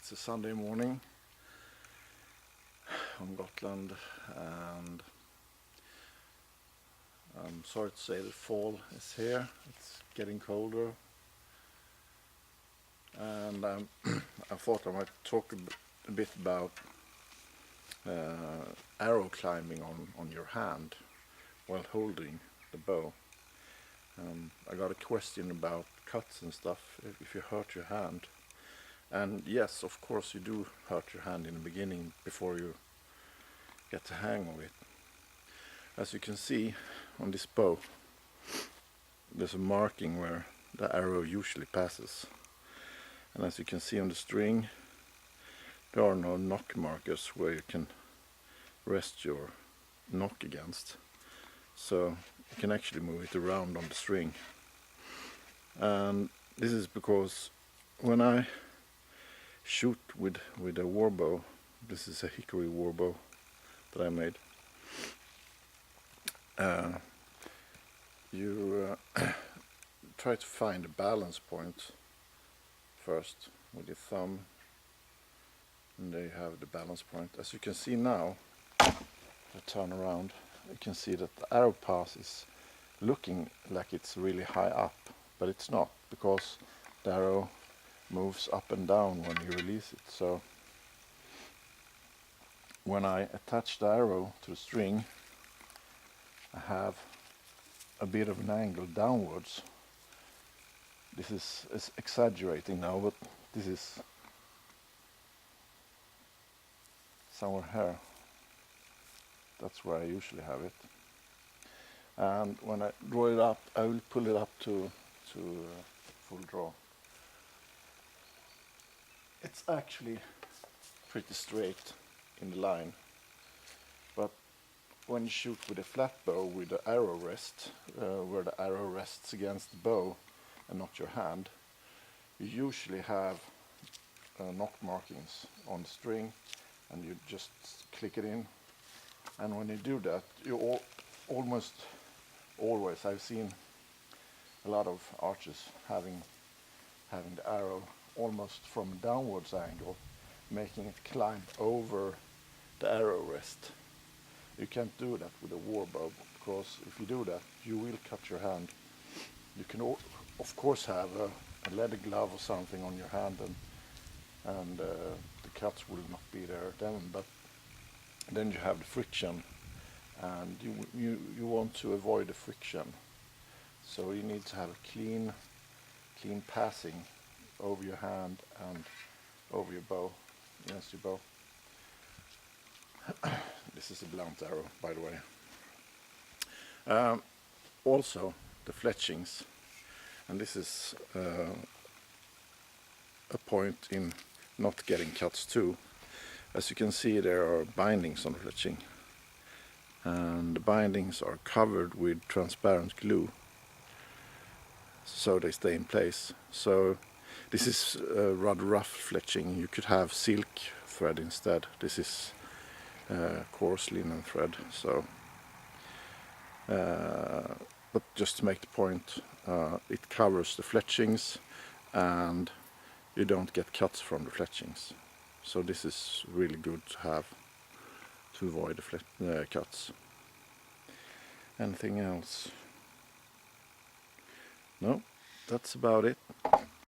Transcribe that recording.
It's a Sunday morning on Gotland, and I'm sorry to say that fall is here. It's getting colder, and I thought I might talk a bit about arrow climbing on your hand while holding the bow. I got a question about cuts and stuff, if you hurt your hand. And yes, of course you do hurt your hand in the beginning before you get the hang of it. As you can see on this bow, there's a marking where the arrow usually passes. And as you can see on the string, there are no knock markers where you can rest your knock against. So you can actually move it around on the string. And this is because when I shoot with a warbow, this is a hickory warbow that I made, you try to find a balance point first with your thumb, and there you have the balance point. As you can see now, if I turn around, you can see that the arrow path is looking like it's really high up, but it's not, because the arrow moves up and down when you release it. So when I attach the arrow to the string, I have a bit of an angle downwards. This is exaggerating now, but this is somewhere here. That's where I usually have it. And when I draw it up, I will pull it up to full draw. It's actually pretty straight in the line, but when you shoot with a flat bow with the arrow rest, where the arrow rests against the bow and not your hand, you usually have knock markings on the string, and you just click it in. And when you do that, you almost always, I've seen a lot of archers having the arrow almost from a downwards angle, making it climb over the arrow rest. You can't do that with a warbow, because if you do that, you will cut your hand. You can of course have a leather glove or something on your hand, and the cuts will not be there then, but then you have the friction, and you want to avoid the friction. So you need to have a clean passing over your hand and over your bow, against your bow. This is a blunt arrow, by the way. Also the fletchings, and this is a point in not getting cuts too. As you can see, there are bindings on the fletching, and the bindings are covered with transparent glue, so they stay in place. So this is rather rough fletching. You could have silk thread instead. This is coarse linen thread. So, but just to make the point, it covers the fletchings, and you don't get cuts from the fletchings. So this is really good to have to avoid the cuts. Anything else? No, that's about it.